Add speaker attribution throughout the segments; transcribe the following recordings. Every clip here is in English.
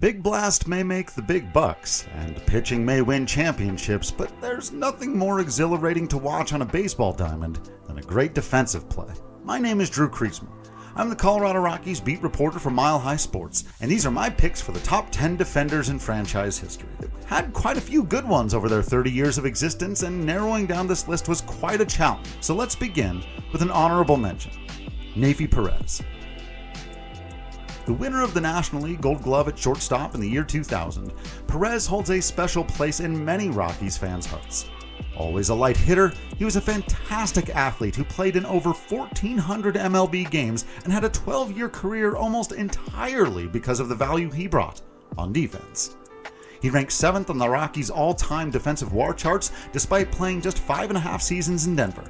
Speaker 1: big blast may make the big bucks, and pitching may win championships, but there's nothing more exhilarating to watch on a baseball diamond than a great defensive play. My name is Drew Creasman. I'm the Colorado Rockies beat reporter for Mile High Sports, and these are my picks for the top 10 defenders in franchise history. They've had quite a few good ones over their 30 years of existence, and narrowing down this list was quite a challenge. So let's begin with an honorable mention, Neifi Perez. The winner of the National League Gold Glove at shortstop in the year 2000, Perez holds a special place in many Rockies fans' hearts. Always a light hitter, he was a fantastic athlete who played in over 1,400 MLB games and had a 12-year career almost entirely because of the value he brought on defense. He ranked 7th on the Rockies' all-time defensive WAR charts despite playing just 5.5 seasons in Denver.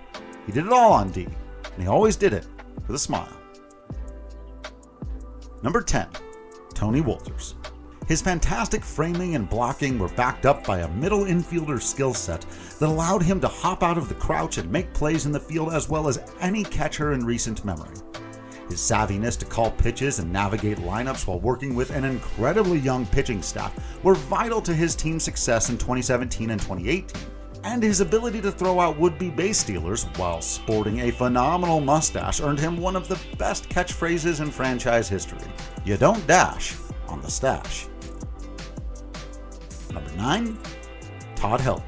Speaker 1: He did it all on D, and he always did it with a smile. Number 10, Tony Wolters. His fantastic framing and blocking were backed up by a middle infielder skill set that allowed him to hop out of the crouch and make plays in the field as well as any catcher in recent memory. His savviness to call pitches and navigate lineups while working with an incredibly young pitching staff were vital to his team's success in 2017 and 2018. And his ability to throw out would-be base stealers while sporting a phenomenal mustache earned him one of the best catchphrases in franchise history. You don't dash on the stash. Number 9, Todd Helton.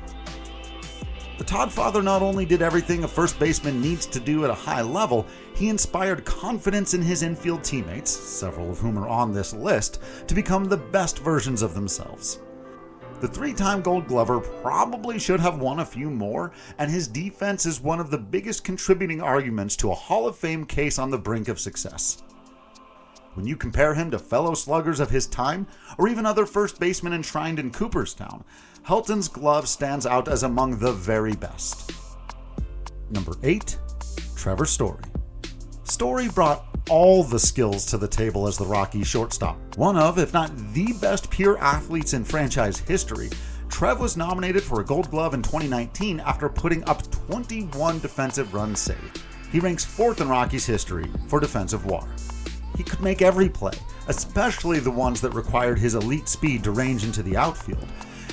Speaker 1: The Todd father not only did everything a first baseman needs to do at a high level, he inspired confidence in his infield teammates, several of whom are on this list, to become the best versions of themselves. The 3-time Gold Glover probably should have won a few more, and his defense is one of the biggest contributing arguments to a Hall of Fame case on the brink of success. When you compare him to fellow sluggers of his time, or even other first basemen enshrined in Cooperstown, Helton's glove stands out as among the very best. Number 8, Trevor Story. Story brought all the skills to the table as the Rockies shortstop. One of, if not the best pure athletes in franchise history, Trev was nominated for a Gold Glove in 2019 after putting up 21 defensive runs saved. He ranks 4th in Rockies history for defensive WAR. He could make every play, especially the ones that required his elite speed to range into the outfield,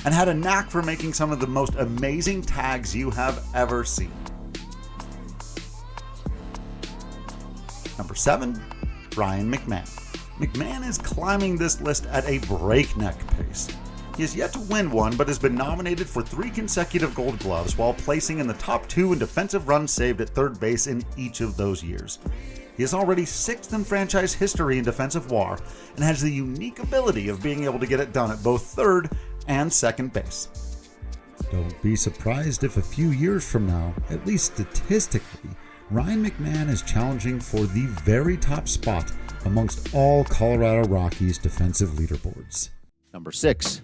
Speaker 1: and had a knack for making some of the most amazing tags you have ever seen. Number 7, Ryan McMahon. McMahon is climbing this list at a breakneck pace. He has yet to win one, but has been nominated for 3 consecutive Gold Gloves while placing in the top 2 in defensive runs saved at third base in each of those years. He is already 6th in franchise history in defensive WAR and has the unique ability of being able to get it done at both third and second base. Don't be surprised if a few years from now, at least statistically, Ryan McMahon is challenging for the very top spot amongst all Colorado Rockies defensive leaderboards.
Speaker 2: Number 6,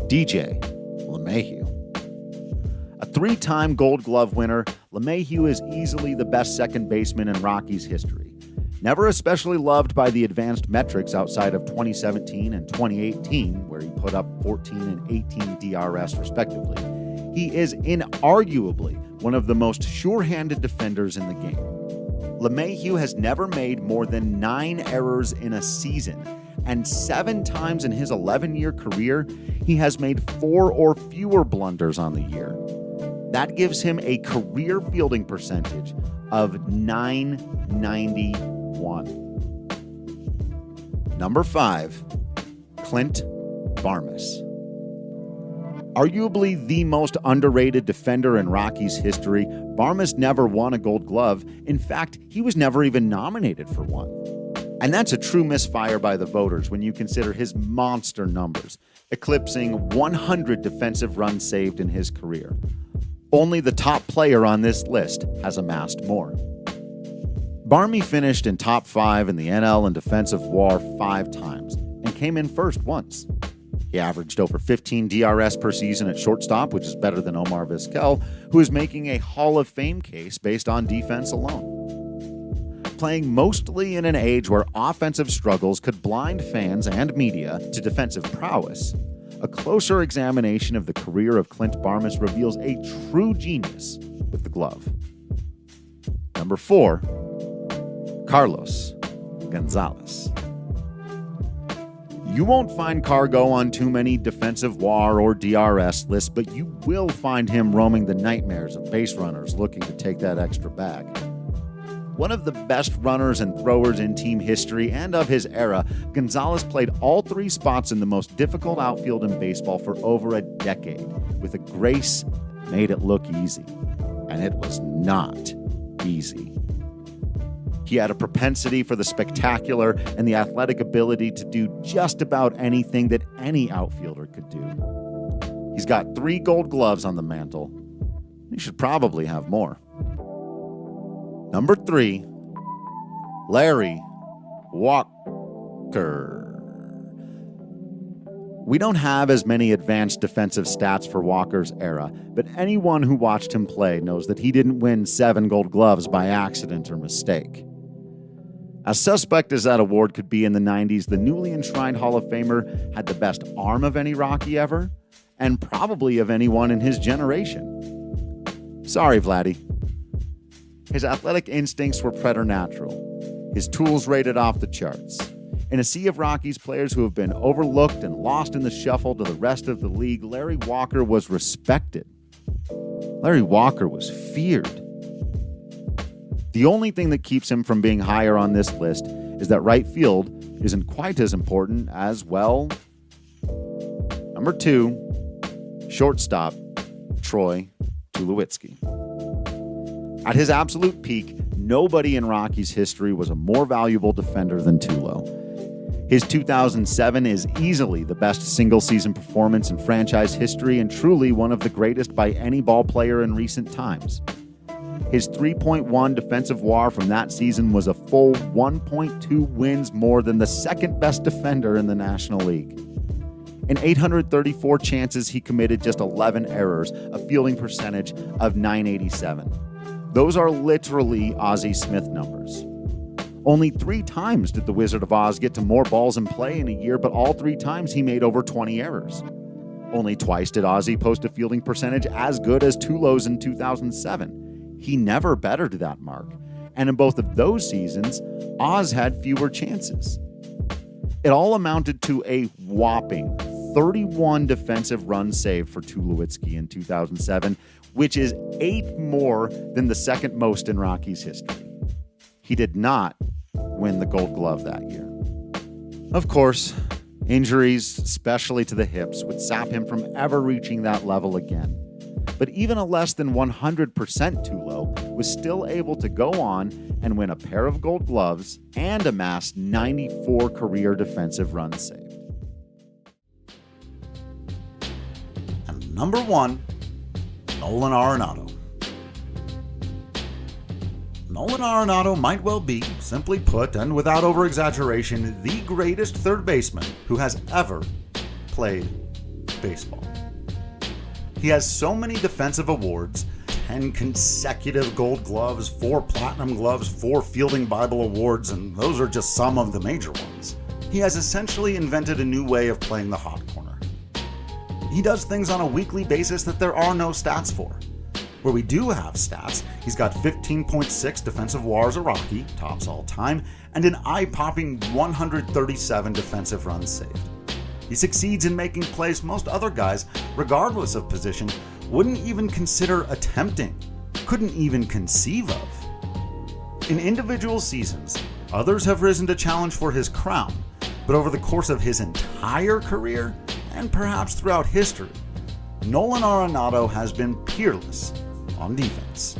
Speaker 2: DJ LeMahieu. A 3-time Gold Glove winner, LeMahieu is easily the best second baseman in Rockies history. Never especially loved by the advanced metrics outside of 2017 and 2018, where he put up 14 and 18 DRS respectively, he is inarguably one of the most sure-handed defenders in the game. LeMahieu has never made more than 9 errors in a season, and 7 times in his 11-year career, he has made 4 or fewer blunders on the year. That gives him a career fielding percentage of .991. Number 5, Clint Barmes. Arguably the most underrated defender in Rockies history, Barmes never won a Gold Glove. In fact, he was never even nominated for one. And that's a true misfire by the voters when you consider his monster numbers, eclipsing 100 defensive runs saved in his career. Only the top player on this list has amassed more. Barmy finished in top 5 in the NL in defensive WAR 5 times and came in first once. He averaged over 15 DRS per season at shortstop, which is better than Omar Vizquel, who is making a Hall of Fame case based on defense alone. Playing mostly in an age where offensive struggles could blind fans and media to defensive prowess, a closer examination of the career of Clint Barmes reveals a true genius with the glove. Number 4, Carlos Gonzalez. You won't find Cargo on too many defensive WAR or DRS lists, but you will find him roaming the nightmares of base runners looking to take that extra bag. One of the best runners and throwers in team history and of his era, Gonzalez played all three spots in the most difficult outfield in baseball for over a decade, with a grace that made it look easy. And it was not easy. He had a propensity for the spectacular and the athletic ability to do just about anything that any outfielder could do. He's got 3 gold gloves on the mantle. He should probably have more. Number 3, Larry Walker. We don't have as many advanced defensive stats for Walker's era, but anyone who watched him play knows that he didn't win 7 gold gloves by accident or mistake. As suspect as that award could be in the 90s, the newly enshrined Hall of Famer had the best arm of any Rocky ever, and probably of anyone in his generation. Sorry, Vladdy. His athletic instincts were preternatural. His tools rated off the charts. In a sea of Rockies players who have been overlooked and lost in the shuffle to the rest of the league, Larry Walker was respected. Larry Walker was feared. The only thing that keeps him from being higher on this list is that right field isn't quite as important as, well, number 2, shortstop, Troy Tulowitzki. At his absolute peak, nobody in Rockies history was a more valuable defender than Tulo. His 2007 is easily the best single-season performance in franchise history and truly one of the greatest by any ball player in recent times. His 3.1 defensive WAR from that season was a full 1.2 wins more than the second-best defender in the National League. In 834 chances, he committed just 11 errors, a fielding percentage of .987. Those are literally Ozzie Smith numbers. Only 3 times did the Wizard of Oz get to more balls in play in a year, but all 3 times he made over 20 errors. Only twice did Ozzie post a fielding percentage as good as Tulo's in 2007. He never bettered that mark, and in both of those seasons, Oz had fewer chances. It all amounted to a whopping 31 defensive runs saved for Tulowitzki in 2007, which is 8 more than the second most in Rockies history. He did not win the Gold Glove that year. Of course, injuries, especially to the hips, would sap him from ever reaching that level again. But even a less than 100% Tulo was still able to go on and win a pair of Gold Gloves and amass 94 career defensive runs saved.
Speaker 1: And number 1, Nolan Arenado. Nolan Arenado might well be, simply put and without over-exaggeration, the greatest third baseman who has ever played baseball. He has so many defensive awards, 10 consecutive Gold Gloves, 4 Platinum Gloves, 4 Fielding Bible Awards, and those are just some of the major ones. He has essentially invented a new way of playing the hot corner. He does things on a weekly basis that there are no stats for. Where we do have stats, he's got 15.6 defensive WAR as a Rocky, tops all time, and an eye-popping 137 defensive runs saved. He succeeds in making plays most other guys, regardless of position, wouldn't even consider attempting, couldn't even conceive of. In individual seasons, others have risen to challenge for his crown, but over the course of his entire career, and perhaps throughout history, Nolan Arenado has been peerless on defense.